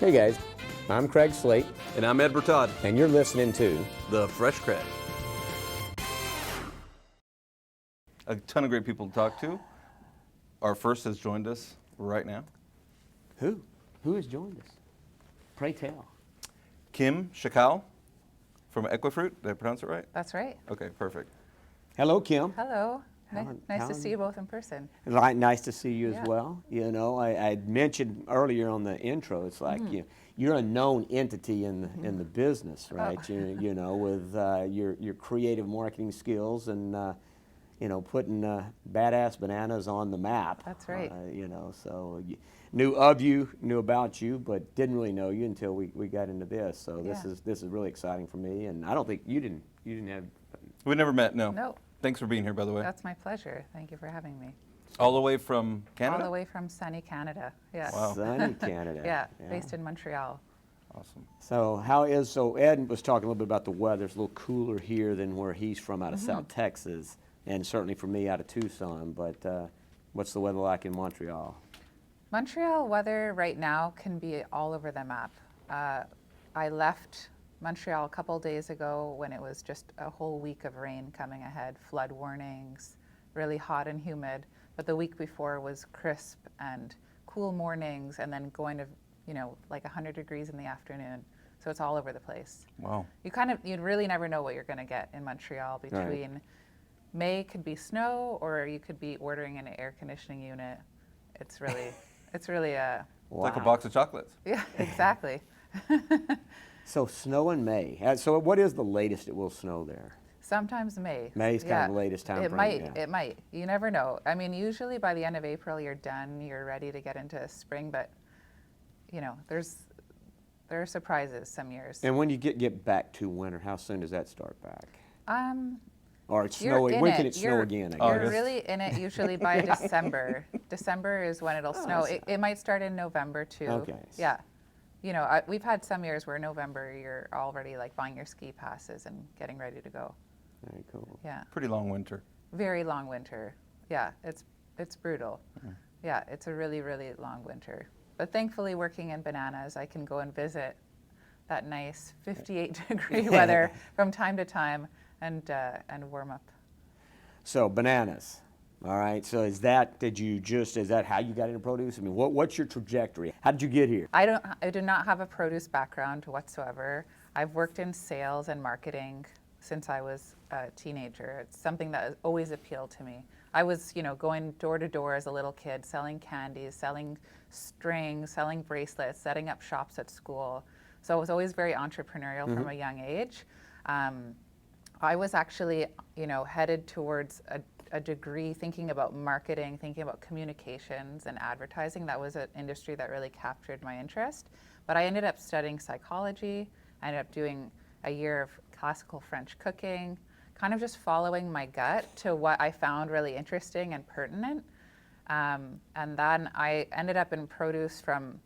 Hey guys, I'm Craig Slate, And I'm Ed Bertod, and you're listening to the Fresh Craig. A ton of great people to talk to. Our first has joined us right now. Who? Who has joined us? Pray tell. Kim Chackal from Equifruit. Did I pronounce it right? That's right. Okay, perfect. Hello, Kim. Hello. Nice to Helen. see you both in person. Nice to see you Yeah. as well. You know, I mentioned earlier on the intro, it's like you're a known entity in the business, right? Oh. You know, with your creative marketing skills and you know, putting badass bananas on the map. That's right. You know, so knew about you, but didn't really know you until we got into this. So this Yeah. is really exciting for me, and I don't think you didn't have. We never met, no. No, Thanks for being here, by the way. that's my pleasure. Thank you for having me. All the way from Canada? All the way from sunny Canada. Yeah. Wow. Sunny Canada. Yeah, based in Montreal. Awesome. So Ed was talking a little bit about the weather. It's a little cooler here than where he's from out of South Texas, and certainly for me out of Tucson, but what's the weather like in Montreal? Montreal weather right now can be all over the map. I left Montreal a couple days ago when it was just a whole week of rain coming ahead, flood warnings, really hot and humid. But the week before was crisp and cool mornings, and then going to, you know, like 100 degrees in the afternoon. So it's all over the place. Wow. You really never know what you're going to get in Montreal between May could be snow, or you could be ordering an air conditioning unit. It's really a Like a box of chocolates. yeah, exactly. So snow in May. So what is the latest it will snow there? Sometimes May. May's kind of the latest time It frame, might. yeah. It might. You never know. I mean, usually by the end of April, you're done. You're ready to get into spring, but you know, there are surprises some years. And when you get back to winter, how soon does that start back? Or it's You're snowing. in When can it. it snow again? I Oh, guess. You're yes. really in it usually by December. December is when it'll snow. It might start in November too. Okay. Yeah. You know, we've had some years where November you're already like buying your ski passes and getting ready to go. Very cool. Yeah. Pretty long winter. Very long winter. Yeah, it's brutal. Yeah, it's a really, really long winter. But thankfully, working in bananas, I can go and visit that nice 58-degree weather from time to time and warm up. So bananas. All right. So is that how you got into produce? I mean, what's your trajectory? How did you get here? I do not have a produce background whatsoever. I've worked in sales and marketing since I was a teenager. It's something that has always appealed to me. I was, you know, going door to door as a little kid, selling candies, selling strings, selling bracelets, setting up shops at school. So I was always very entrepreneurial from a young age. I was actually, you know, headed towards a degree thinking about marketing, thinking about communications and advertising. That was an industry that really captured my interest. But I ended up studying psychology. I ended up doing a year of classical French cooking, kind of just following my gut to what I found really interesting and pertinent. And then I ended up in produce from,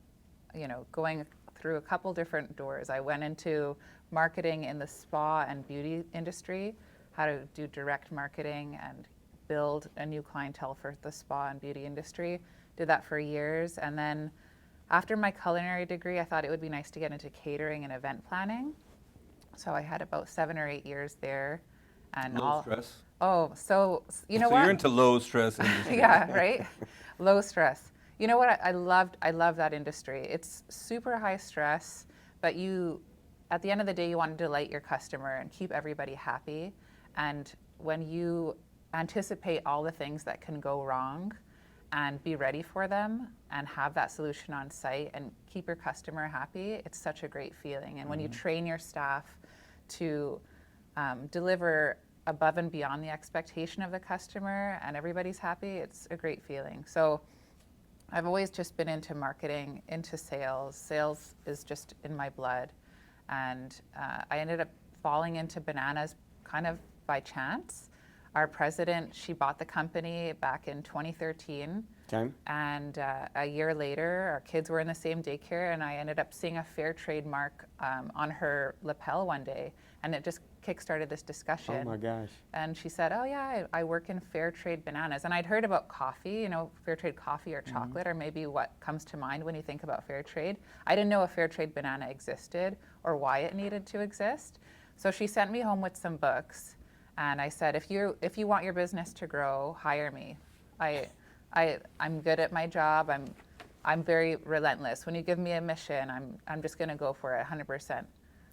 you know, going through a couple different doors. I went into marketing in the spa and beauty industry, how to do direct marketing and build a new clientele for the spa and beauty industry. Did that for years. And then after my culinary degree, I thought it would be nice to get into catering and event planning. So I had about 7 or 8 years there. And Low stress. Oh, so you know So what? you're into low stress industry. Yeah, right? Low stress. You know what? I love that industry. It's super high stress, but at the end of the day, you want to delight your customer and keep everybody happy. And when you anticipate all the things that can go wrong and be ready for them and have that solution on site and keep your customer happy, it's such a great feeling. And when you train your staff to deliver above and beyond the expectation of the customer and everybody's happy, it's a great feeling. So I've always just been into marketing, into sales. Sales is just in my blood. And I ended up falling into bananas kind of by chance. Our president, she bought the company back in 2013. Okay. And a year later, our kids were in the same daycare, and I ended up seeing a fair trade mark on her lapel one day. And it just kickstarted this discussion. Oh my gosh. And she said, oh yeah, I work in fair trade bananas. And I'd heard about coffee, you know, fair trade coffee or chocolate, or maybe what comes to mind when you think about fair trade. I didn't know a fair trade banana existed or why it needed to exist. So she sent me home with some books. And I said, if you want your business to grow, hire me. I'm good at my job. I'm very relentless. When you give me a mission, I'm just going to go for it 100%.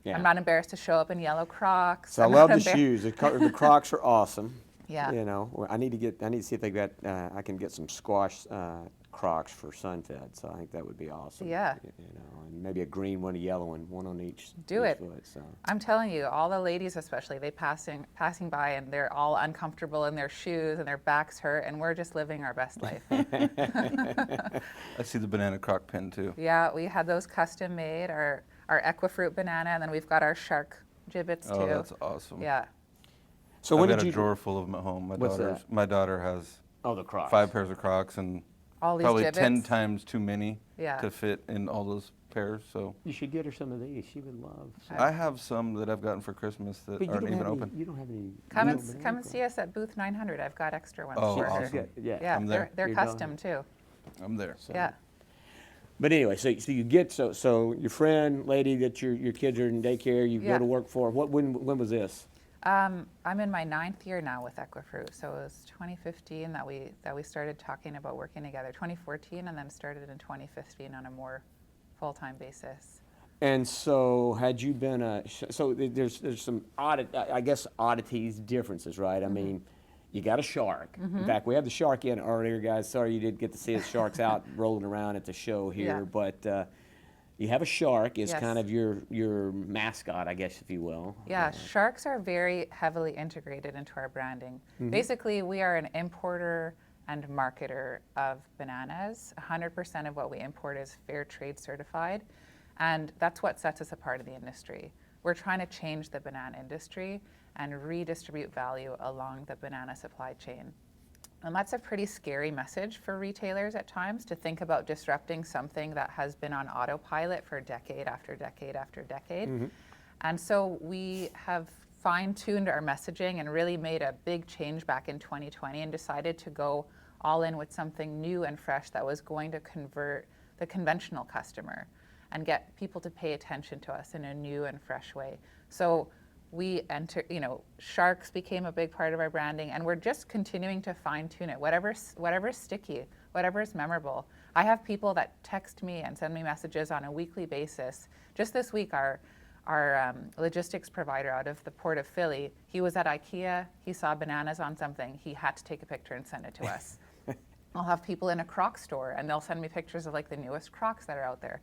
Yeah. I'm not embarrassed to show up in yellow Crocs. So I I'm love not the shoes. The Crocs are awesome. Yeah. You know, I need to see if they got. I can get some squash Crocs for sunfed. So I think that would be awesome. Yeah. You know, and maybe a green one, a yellow one on each. Do each it. Foot, so. I'm telling you, all the ladies especially, they passing by and they're all uncomfortable in their shoes and their backs hurt, and we're just living our best life. I see the banana croc pin too. Yeah, we had those custom made, our Equifruit banana, and then we've got our shark gibbets too. Oh, that's awesome. Yeah. So I've when got did a you? drawer full of them at home. What's that? My daughter has Oh, the Crocs. 5 pairs of Crocs and All these probably gibbets. 10 times too many Yeah. to fit in all those pairs. So You should get her some of these. She would love. Some. I have some that I've gotten for Christmas that But you aren't don't even have open. any. You don't have any. Come real and banana see us at booth 900. I've got extra ones Oh, for awesome. her. Crocs. Yeah. Yeah, I'm there. they're You're custom too. I'm there. So- Yeah. But anyway, so you get so your friend, lady that your kids are in daycare, you Yeah. go to work for. When was this? I'm in my 9th year now with Equifruit, so it was 2015 that we started talking about working together. 2014, and then started in 2015 on a more full-time basis. And so, had you been there's some I guess oddities, differences, right? I mean, you got a shark. In fact, we had the shark in earlier, guys. Sorry you didn't get to see the sharks out rolling around at the show here, Yeah. but you have a shark is Yes. kind of your mascot, I guess, if you will. Yeah, sharks are very heavily integrated into our branding. Basically, we are an importer and marketer of bananas. 100% of what we import is fair trade certified, and that's what sets us apart in the industry. We're trying to change the banana industry and redistribute value along the banana supply chain. And that's a pretty scary message for retailers at times, to think about disrupting something that has been on autopilot for decade after decade after decade. And so we have fine-tuned our messaging and really made a big change back in 2020 and decided to go all in with something new and fresh that was going to convert the conventional customer and get people to pay attention to us in a new and fresh way. So sharks became a big part of our branding, and we're just continuing to fine tune it. Whatever's sticky, whatever's memorable. I have people that text me and send me messages on a weekly basis. Just this week, our logistics provider out of the Port of Philly, he was at IKEA, he saw bananas on something, he had to take a picture and send it to us. I'll have people in a Croc store, and they'll send me pictures of like the newest Crocs that are out there.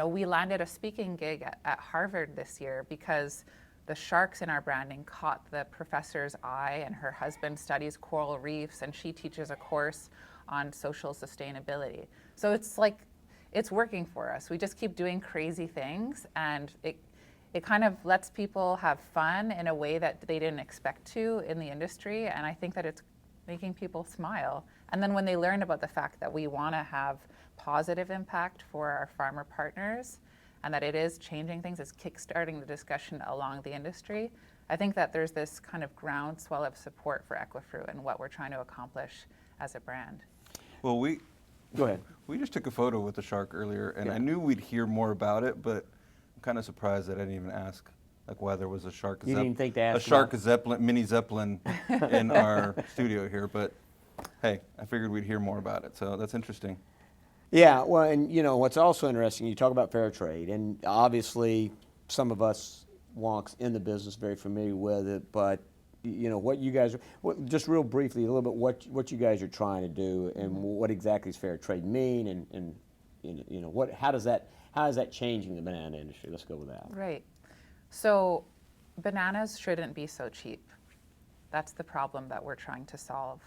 We landed a speaking gig at Harvard this year because the sharks in our branding caught the professor's eye, and her husband studies coral reefs, and she teaches a course on social sustainability. So it's working for us. We just keep doing crazy things, and it kind of lets people have fun in a way that they didn't expect to in the industry, and I think that it's making people smile. And then when they learn about the fact that we want to have positive impact for our farmer partners and that it is changing things, it's kickstarting the discussion along the industry, I think that there's this kind of groundswell of support for Equifruit and what we're trying to accomplish as a brand. Well, Go ahead. we just took a photo with the shark earlier, and Yeah. I knew we'd hear more about it, but I'm kind of surprised that I didn't even ask why there was a shark. You didn't even think to ask a shark about- zeppelin, mini zeppelin, in our studio here. But hey, I figured we'd hear more about it, so that's interesting. Yeah, well, and what's also interesting, you talk about fair trade, and obviously some of us wonks in the business very familiar with it, but what you guys are, just real briefly, a little bit what you guys are trying to do, and what exactly does fair trade mean, and how is that changing the banana industry? Let's go with that. Right. So bananas shouldn't be so cheap. That's the problem that we're trying to solve.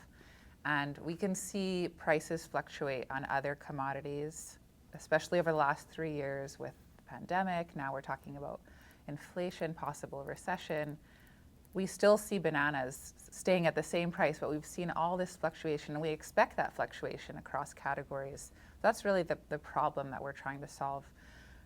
And we can see prices fluctuate on other commodities, especially over the last 3 years with the pandemic. Now we're talking about inflation, possible recession. We still see bananas staying at the same price, but we've seen all this fluctuation, and we expect that fluctuation across categories. That's really the problem that we're trying to solve.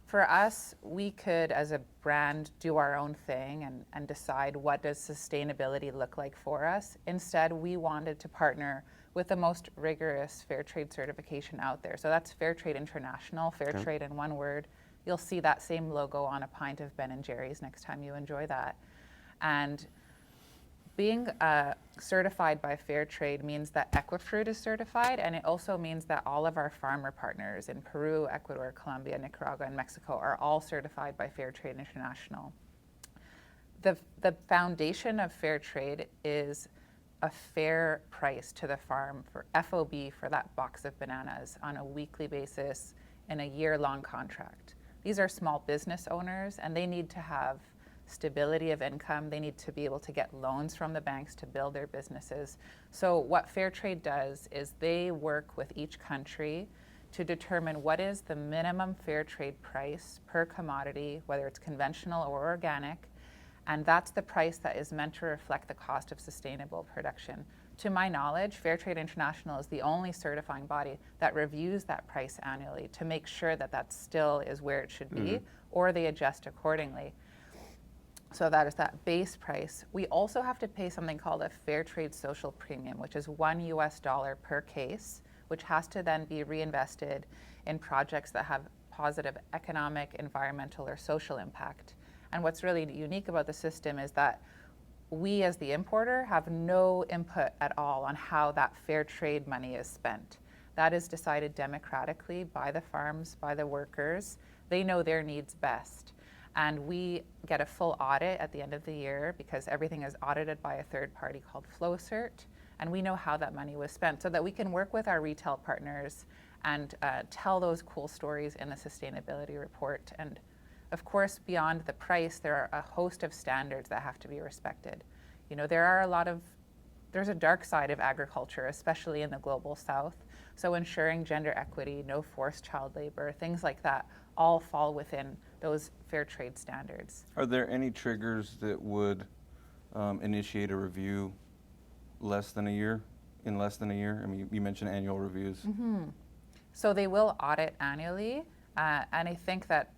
For us, we could, as a brand, do our own thing and decide what does sustainability look like for us. Instead, we wanted to partner with the most rigorous fair trade certification out there. So that's Fair Trade International, fair Okay. trade in one word. You'll see that same logo on a pint of Ben & Jerry's next time you enjoy that. And being certified by Fair Trade means that Equifruit is certified, and it also means that all of our farmer partners in Peru, Ecuador, Colombia, Nicaragua, and Mexico are all certified by Fair Trade International. The foundation of Fair Trade is a fair price to the farm for FOB for that box of bananas on a weekly basis in a year-long contract. These are small business owners, and they need to have stability of income. They need to be able to get loans from the banks to build their businesses. So what Fair Trade does is they work with each country to determine what is the minimum fair trade price per commodity, whether it's conventional or organic, and that's the price that is meant to reflect the cost of sustainable production. To my knowledge, Fair Trade International is the only certifying body that reviews that price annually to make sure that that still is where it should be, or they adjust accordingly. So that is that base price. We also have to pay something called a fair trade social premium, which is $1 per case, which has to then be reinvested in projects that have positive economic, environmental, or social impact. And what's really unique about the system is that we as the importer have no input at all on how that fair trade money is spent. That is decided democratically by the farms, by the workers. They know their needs best. And we get a full audit at the end of the year because everything is audited by a third party called FlowCert. And we know how that money was spent so that we can work with our retail partners and tell those cool stories in the sustainability report. And of course, beyond the price, there are a host of standards that have to be respected. You know, there's a dark side of agriculture, especially in the global south. So ensuring gender equity, no forced child labor, things like that all fall within those fair trade standards. Are there any triggers that would initiate a review in less than a year? I mean, you mentioned annual reviews. So they will audit annually, and I think that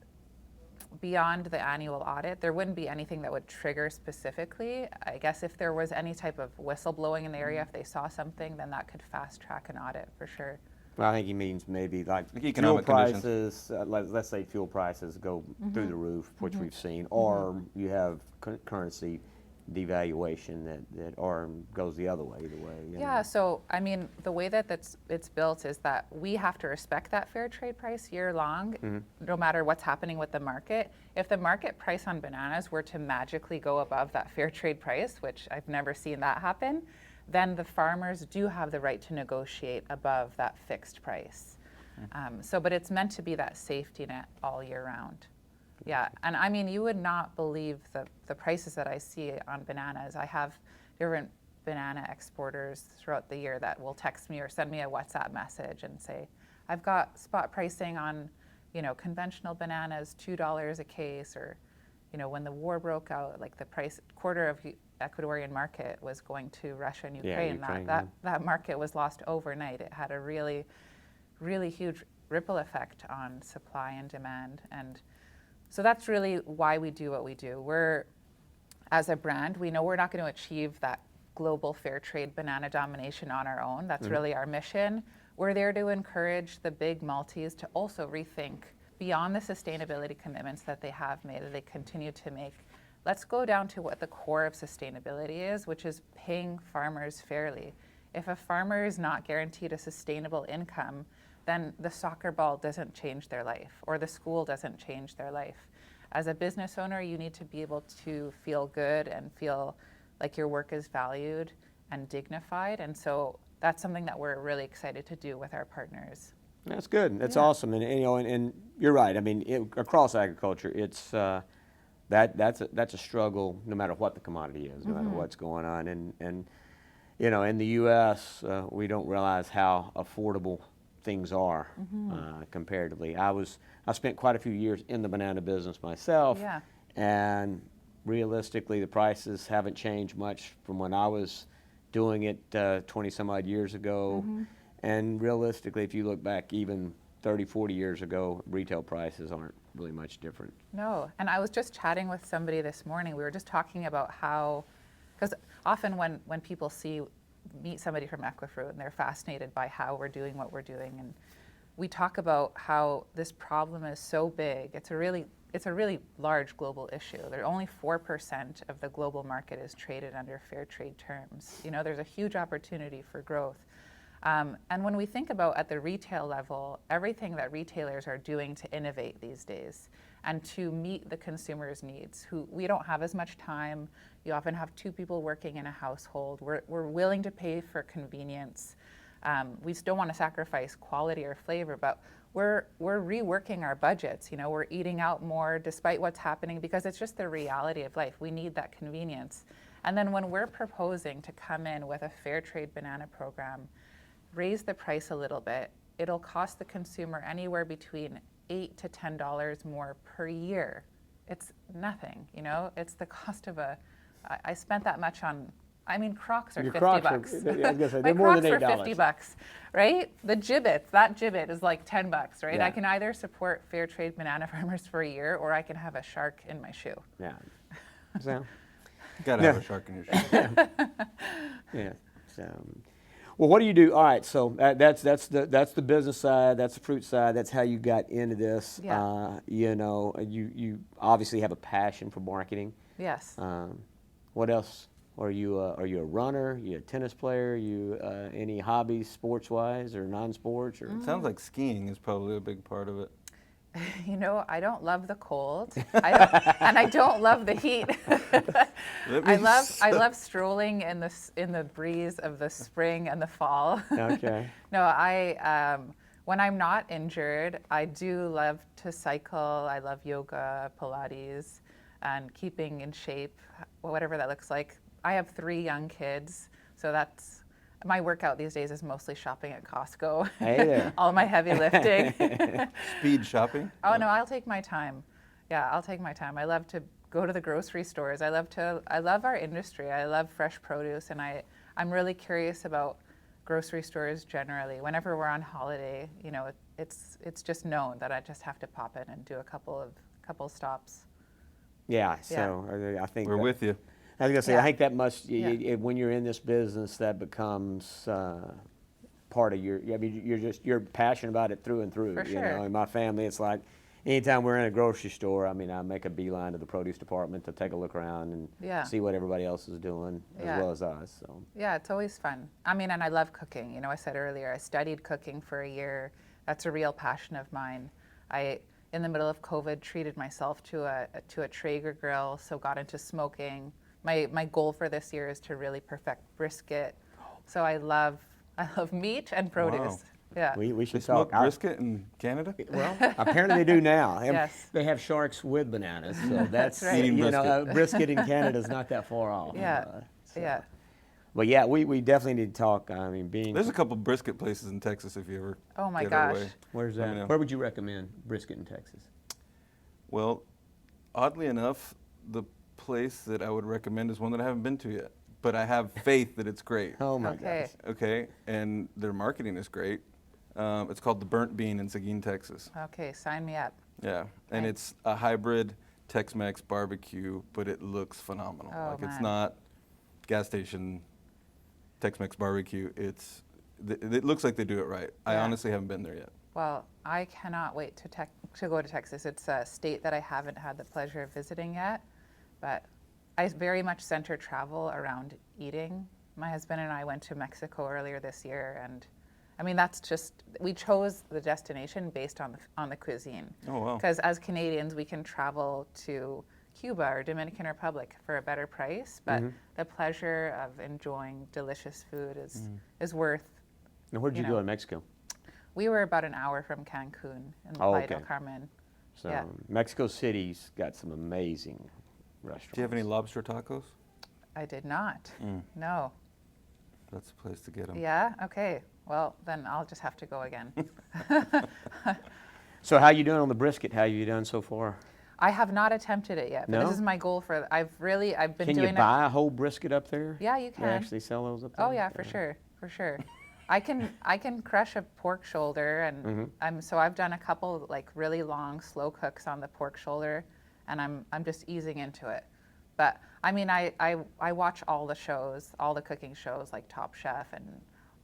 beyond the annual audit, there wouldn't be anything that would trigger specifically. I guess if there was any type of whistleblowing in the area, if they saw something, then that could fast track an audit for sure. Well, I think he means maybe like economic fuel conditions. prices, let's say fuel prices go through the roof, which we've seen, or you have currency devaluation that or goes the other way, either way. You Yeah, know. so I mean, the way that it's built is that we have to respect that fair trade price year long, no matter what's happening with the market. If the market price on bananas were to magically go above that fair trade price, which I've never seen that happen, then the farmers do have the right to negotiate above that fixed price. But it's meant to be that safety net all year round. Yeah, and I mean, you would not believe the prices that I see on bananas. I have different banana exporters throughout the year that will text me or send me a WhatsApp message and say, I've got spot pricing on, you know, conventional bananas, $2 a case, or, you know, when the war broke out, like the quarter of Ecuadorian market was going to Russia and Ukraine. That market was lost overnight. It had a really, really huge ripple effect on supply and demand. And so that's really why we do what we do. We're, as a brand, we know we're not going to achieve that global fair trade banana domination on our own. That's really our mission. We're there to encourage the big multis to also rethink beyond the sustainability commitments that they have made, that they continue to make. Let's go down to what the core of sustainability is, which is paying farmers fairly. If a farmer is not guaranteed a sustainable income, then the soccer ball doesn't change their life, or the school doesn't change their life. As a business owner, you need to be able to feel good and feel like your work is valued and dignified. And so that's something that we're really excited to do with our partners. That's good. That's awesome. And you know, and you're right. I mean, across agriculture, it's that's a struggle, no matter what the commodity is, no matter what's going on. And you know, in the U.S., we don't realize how affordable things are comparatively. I spent quite a few years in the banana business myself, and realistically, the prices haven't changed much from when I was doing it 20 some odd years ago. And realistically, if you look back even 30, 40 years ago, retail prices aren't really much different. No, and I was just chatting with somebody this morning. We were just talking about how, because often when people meet somebody from Equifruit and they're fascinated by how we're doing what we're doing, and we talk about how this problem is so big. It's a really large global issue. Only 4% of the global market is traded under fair trade terms. You know, there's a huge opportunity for growth. And when we think about at the retail level, everything that retailers are doing to innovate these days and to meet the consumer's needs, we don't have as much time. You often have 2 people working in a household. We're willing to pay for convenience. We still want to sacrifice quality or flavor, but we're reworking our budgets. You know, we're eating out more despite what's happening because it's just the reality of life. We need that convenience. And then when we're proposing to come in with a fair trade banana program, raise the price a little bit, it'll cost the consumer anywhere between $8 to $10 more per year. It's nothing, you know? It's the cost of I spent that much on, Crocs are Your 50 Crocs bucks. I was gonna say, My they're more Crocs than were $8. 50 bucks, right? The gibbets, that gibbet is like 10 bucks, right? Yeah. I can either support fair trade banana farmers for a year or I can have a shark in my shoe. Yeah. So, Gotta have a shark in your shoe. yeah. So, well, what do you do? All right. So that's the business side. That's the fruit side. That's how you got into this. Yeah. You know, you obviously have a passion for marketing. Yes. What else? Are you a runner? Are you a tennis player? You any hobbies, sports wise or non-sports? Or It sounds like skiing is probably a big part of it. You know, I don't love the cold, and I don't love the heat. I love strolling in the breeze of the spring and the fall. Okay. No, when I'm not injured, I do love to cycle. I love yoga, Pilates, and keeping in shape, whatever that looks like. I have 3 young kids, so that's my workout these days is mostly shopping at Costco. Hey there. All my heavy lifting. Speed shopping? Oh no, I'll take my time. Yeah, I'll take my time. I love to go to the grocery stores. I love our industry. I love fresh produce, and I'm really curious about grocery stores generally. Whenever we're on holiday, you know, it's just known that I just have to pop in and do a couple stops. Yeah. So I think We're with you. I was gonna say, Yeah. I think that must, Yeah. when you're in this business, that becomes part of your. I mean, you're passionate about it through and through. For You sure. know, in my family, it's like anytime we're in a grocery store, I mean, I make a beeline to the produce department to take a look around and Yeah. see what everybody else is doing as Yeah. well as us. So Yeah, it's always fun. And I love cooking. You know, I said earlier, I studied cooking for a year. That's a real passion of mine. In the middle of COVID, treated myself to a Traeger grill, so got into smoking. My goal for this year is to really perfect brisket. So I love meat and produce. Wow. Yeah. we They should smoke talk. brisket in Canada? Well, apparently they do now. Yes. They have sharks with bananas, so that's right. Eating you know, brisket. brisket in Canada is not that far off. Yeah. So. Yeah. But yeah, we definitely need to talk. I mean, There's a couple brisket places in Texas if you ever Oh my get gosh. away. where's Let me that? know. Where would you recommend brisket in Texas? Well, oddly enough, the place that I would recommend is one that I haven't been to yet, but I have faith that it's great. Oh my Okay. gosh. Okay, and their marketing is great. It's called the Burnt Bean in Seguin, Texas. Okay, sign me up. Yeah, and Okay. it's a hybrid Tex-Mex barbecue, but it looks phenomenal. Oh, Like it's man. not gas station Tex-Mex barbecue. It looks like they do it right. I Yeah. honestly haven't been there yet. Well, I cannot wait to go to Texas. It's a state that I haven't had the pleasure of visiting yet, but I very much center travel around eating. My husband and I went to Mexico earlier this year, and that's just, we chose the destination based on the cuisine. Oh, wow. Because as Canadians, we can travel to Cuba or Dominican Republic for a better price, but the pleasure of enjoying delicious food is worth. Now, where'd you You go know. in Mexico? We were about an hour from Cancun in Oh, Playa del okay. Carmen. So Yeah. Mexico City's got some amazing restaurants. Do you have any lobster tacos? I did not. No. That's the place to get them. Yeah? Okay. Well, then I'll just have to go again. So how you doing on the brisket? How you done so far? I have not attempted it yet, but No? this is my goal I've been Can doing you buy a whole brisket up there? Yeah, you They can. actually sell those up there? Oh yeah, for sure. For sure. I can crush a pork shoulder, and so I've done a couple like really long slow cooks on the pork shoulder, and I'm just easing into it. But I mean, I watch all the shows, all the cooking shows like Top Chef and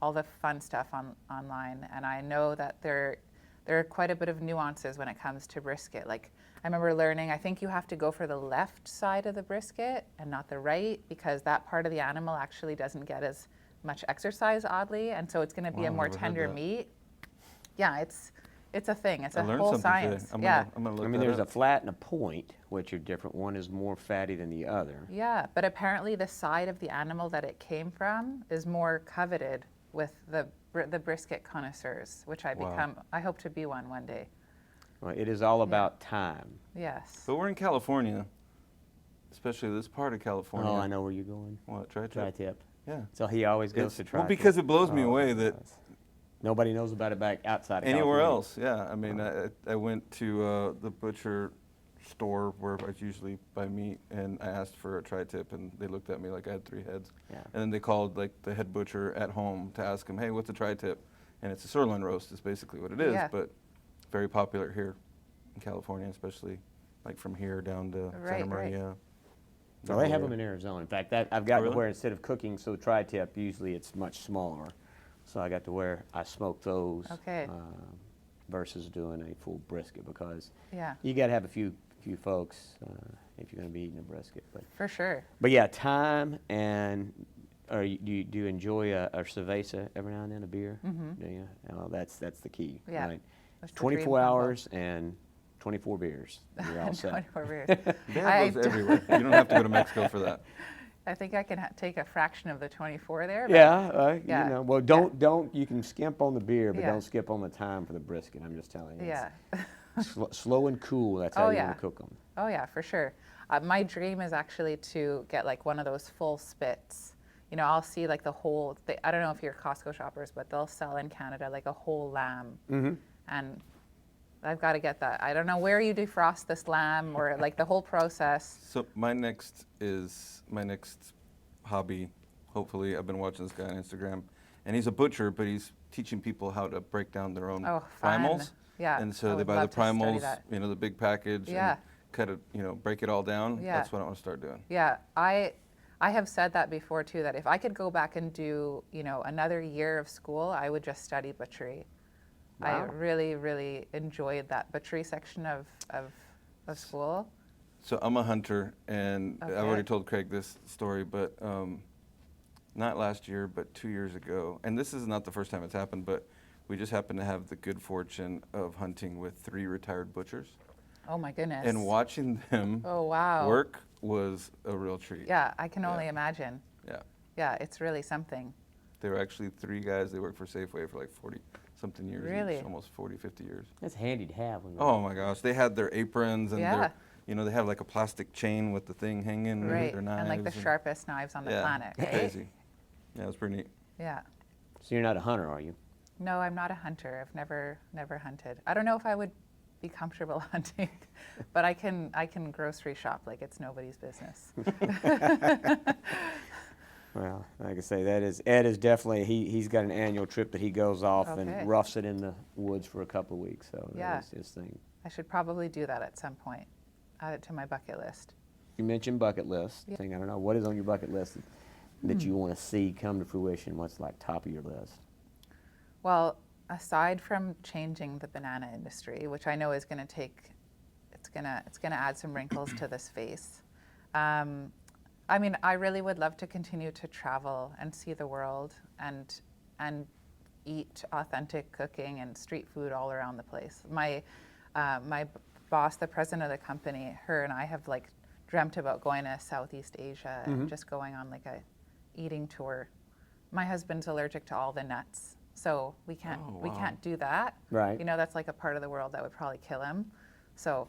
all the fun stuff online, and I know that there are quite a bit of nuances when it comes to brisket. Like I remember learning, I think you have to go for the left side of the brisket and not the right, because that part of the animal actually doesn't get as much exercise, oddly, and so it's going to be Wow, a more never heard tender that. meat. Yeah, it's a thing. It's I a learned whole something science. today. I'm Yeah. gonna look I mean, that there's a up. flat and a point, which are different. One is more fatty than the other. Yeah, but apparently the side of the animal that it came from is more coveted with the brisket connoisseurs, which Wow. I hope to be one day. Well, it is all about time. Yes. But we're in California, especially this part of California. Oh, I know where you're going. What, tri-tip? Tri-tip. Yeah. So he always goes It's- to well, tri-tip. because it blows me Oh, away it that does. Nobody knows about it back outside of anywhere California. else, yeah. I mean, I went to the butcher store where I usually buy meat, and I asked for a tri-tip, and they looked at me like I had 3 heads. Yeah. And then they called like the head butcher at home to ask him, hey, what's a tri-tip? And it's a sirloin roast is basically what it is, Yeah. but very popular here in California, especially like from here down to Santa Right, right. Maria. Well, they have them in Arizona. In fact, I've gotten really? to where instead of cooking, so the tri-tip, usually it's much smaller. So I got to where I smoke those Okay. versus doing a full brisket, because Yeah, you got to have a few few if you're going to be eating a brisket. for sure. But yeah, time and do you enjoy a cerveza every now and then, a beer? Mhm. Do you? Oh, that's the key. Yeah. Right? That's the 24 dream combo. hours and 24 beers. You're all set. 24 beers. They I have those d- everywhere. You don't have to go to Mexico for that. I think I can take a fraction of the 24 there. But Yeah, yeah, you know. Well, yeah. don't. You can skimp on the beer, but Yeah. don't skip on the time for the brisket. I'm just telling you. Yeah. Slow and cool. That's how Oh, you yeah. want to cook them. Oh yeah, for sure. My dream is actually to get like one of those full spits. You know, I'll see like the whole. I don't know if you're Costco shoppers, but they'll sell in Canada like a whole lamb, and I've got to get that. I don't know where you defrost this lamb or like the whole process. So my next hobby, hopefully, I've been watching this guy on Instagram, and he's a butcher, but he's teaching people how to break down their own Oh, fun. primals. Yeah, And I so they would buy the love to study primals, that. you know, the big package, Yeah. and cut it, break it all down. Yeah. That's what I want to start doing. Yeah, I have said that before too, that if I could go back and do, another year of school, I would just study butchery. I Wow. really, really enjoyed that butchery section of school. So I'm a hunter, and I've Okay. already told Craig this story, but not last year, but 2 years ago. And this is not the first time it's happened, but we just happened to have the good fortune of hunting with 3 retired butchers. Oh my goodness. And watching them Oh wow. work was a real treat. Yeah, I can Yeah. only imagine. Yeah. Yeah, it's really something. They were actually 3 guys. They worked for Safeway for like 40-something years Really? each, almost 40, 50 years. That's handy to have. When Oh my gosh. They had their aprons and Yeah. they have like a plastic chain with the thing hanging and Right. their knives. And like the sharpest knives on the yeah, planet. Right? crazy. Yeah, it was pretty neat. Yeah. So you're not a hunter, are you? No, I'm not a hunter. I've never hunted. I don't know if I would be comfortable hunting, but I can grocery shop like it's nobody's business. Well, like I say, Ed is definitely he's got an annual trip that he goes off Okay. and roughs it in the woods for a couple of weeks. So Yeah. that's his thing. I should probably do that at some point. Add it to my bucket list. You mentioned bucket list. Yeah. Thing I don't know what is on your bucket list that you want to see come to fruition. What's like top of your list? Well, aside from changing the banana industry, which I know is going to take, it's going to add some wrinkles to this face. I mean, I really would love to continue to travel and see the world and eat authentic cooking and street food all around the place. My boss, the president of the company, her and I have like dreamt about going to Southeast Asia and just going on like a eating tour. My husband's allergic to all the nuts, so we can't Oh, we wow. can't do that. Right. You know, that's like a part of the world that would probably kill him. So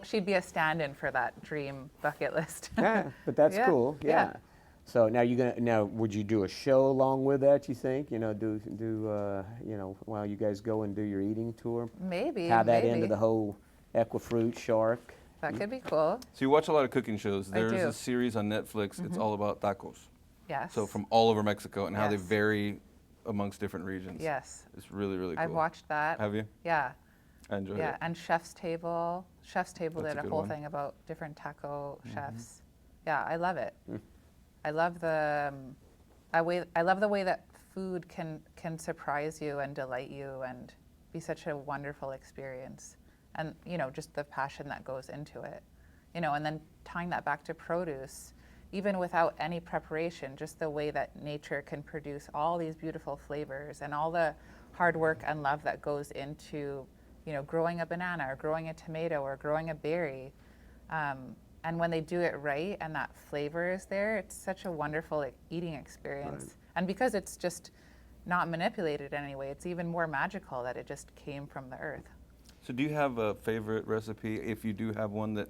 she'd be a stand-in for that dream bucket list. Yeah, but that's Yeah, cool. yeah. Yeah. So now would you do a show along with that? You think do while you guys go and do your eating tour? Maybe. Tie that maybe. into the whole Equifruit shark. That could be cool. So you watch a lot of cooking shows. I There's do. a series on Netflix. It's all about tacos. Yes. So from all over Mexico and how they Yes. vary amongst different regions. Yes. It's really, really cool. I've watched that. Have you? Yeah. I enjoyed Yeah, it. and Chef's Table. Chef's Table That's did a a good whole one. thing about different taco chefs. Yeah, I love it. Mm. I love I love the way that food can surprise you and delight you and be such a wonderful experience. And just the passion that goes into it. And then tying that back to produce, even without any preparation, just the way that nature can produce all these beautiful flavors and all the hard work and love that goes into growing a banana or growing a tomato or growing a berry. And when they do it right and that flavor is there, it's such a wonderful eating experience. Right. And because it's just not manipulated in any way, it's even more magical that it just came from the earth. So do you have a favorite recipe, if you do have one that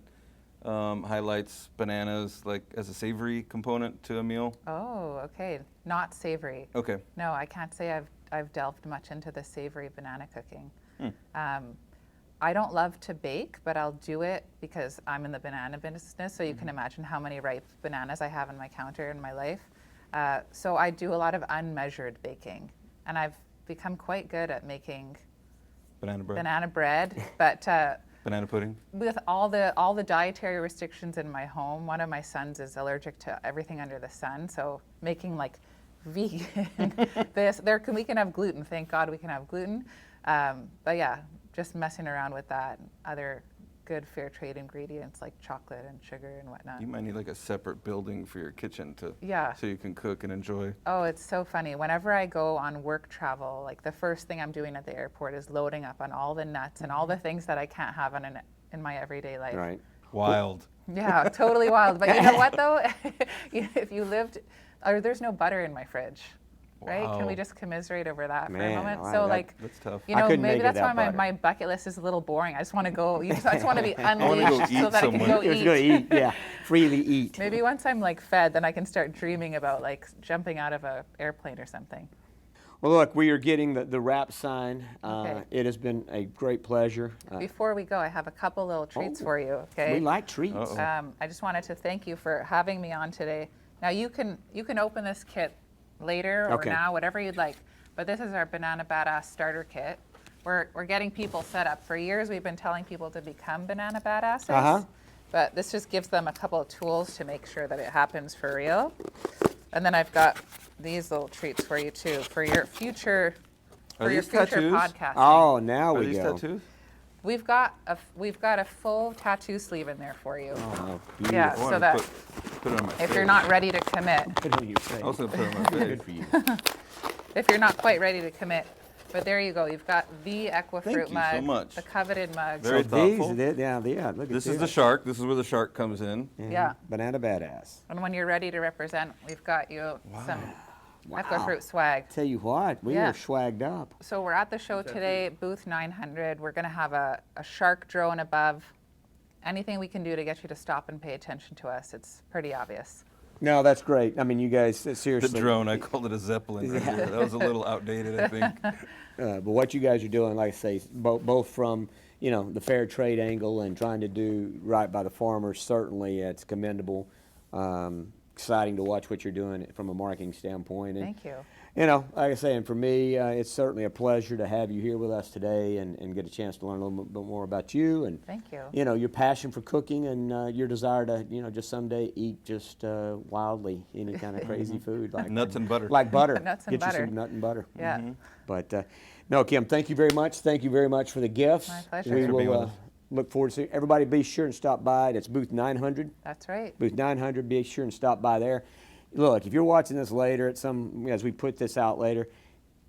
highlights bananas like as a savory component to a meal? Oh, okay. Not savory. Okay. No, I can't say I've delved much into the savory banana cooking. I don't love to bake, but I'll do it because I'm in the banana business, so you can imagine how many ripe bananas I have on my counter in my life. So I do a lot of unmeasured baking, and I've become quite good at making Banana bread. but Banana pudding. with all the dietary restrictions in my home, one of my sons is allergic to everything under the sun, so making like vegan we can have gluten, thank God we can have gluten. But yeah, just messing around with that, other good fair trade ingredients like chocolate and sugar and whatnot. You might need like a separate building for your kitchen Yeah. so you can cook and enjoy. Oh, it's so funny. Whenever I go on work travel, like the first thing I'm doing at the airport is loading up on all the nuts and all the things that I can't have in my everyday life. Right. Wild. Yeah, totally wild. But you know what though? If you lived, there's no butter in my fridge. Right? Can we Wow. just commiserate over that for a Man, moment? wow, So that- like, That's tough. I couldn't maybe make it that's why without butter. my bucket list is a little boring. I just want to go. I just want to be wanna unleashed go so eat that I can somewhere. go You're just going eat. to eat, yeah, freely eat. Maybe once I'm like fed, then I can start dreaming about like jumping out of a airplane or something. Well, look, we are getting the wrap sign. Okay. It has been a great pleasure. Before we go, I have a couple little treats for you. Okay. We like treats. Uh-oh. I just wanted to thank you for having me on today. Now you can open this kit later or Okay. now, whatever you'd like. But this is our Banana Badass starter kit. We're getting people set up. For years we've been telling people to become banana badasses. Uh-huh. But this just gives them a couple of tools to make sure that it happens for real. And then I've got these little treats for you too, for your future Are these future tattoos? podcasting. Oh, now Are we these go. tattoos? We've got a full tattoo sleeve in there for you. Oh, Yeah. beautiful. I So wanna that put it on my if face. you're not ready to commit, Put it on your face. I was gonna put it on my face. Good for you. if you're not quite ready to commit, but there you go. You've got the Equifruit Thank you so mug, much. the coveted mug. Very So thoughtful. yeah, look at This is the shark. This is where the shark comes in. Yeah. Banana Badass. And when you're ready to represent, we've got you some Wow. Equifruit swag. Tell you what, we Yeah. are swagged up. So we're at the show today, booth 900. We're going to have a shark drone above. Anything we can do to get you to stop and pay attention to us, it's pretty obvious. No, that's great. I mean, you guys, The seriously. drone. I called it a zeppelin. earlier. That was a little outdated, I think. But what you guys are doing, like I say, both from the fair trade angle and trying to do right by the farmers, certainly it's commendable. Exciting to watch what you're doing from a marketing standpoint. And, Thank you. Like I say, and for me, it's certainly a pleasure to have you here with us today and get a chance to learn a little bit more about you and Thank you. your passion for cooking and your desire to just someday eat just wildly any kind of crazy food like Nuts and butter. like butter. Nuts and Get butter. you some nut and butter. Yeah. But no, Kim, thank you very much. Thank you very much for the gifts. My pleasure. We Thanks for being with will us. look forward to seeing everybody. Be sure and stop by. It's booth 900. That's right. Booth 900. Be sure and stop by there. Look, if you're watching this later, as we put this out later,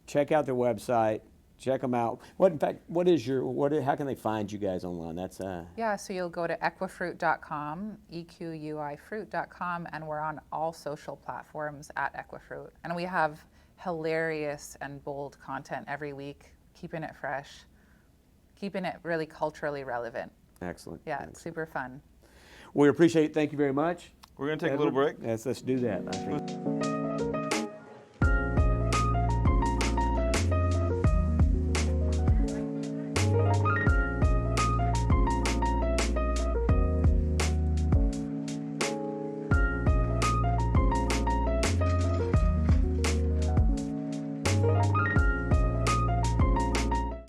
check out their website. Check them out. How can they find you guys online? That's Yeah, so you'll go to equifruit.com, EQUIFruit.com, and we're on all social platforms at Equifruit. And we have hilarious and bold content every week, keeping it fresh, keeping it really culturally relevant. excellent. Yeah, it's super fun. We appreciate it. Thank you very much. We're going to take a little break. Yes, let's do that. I think.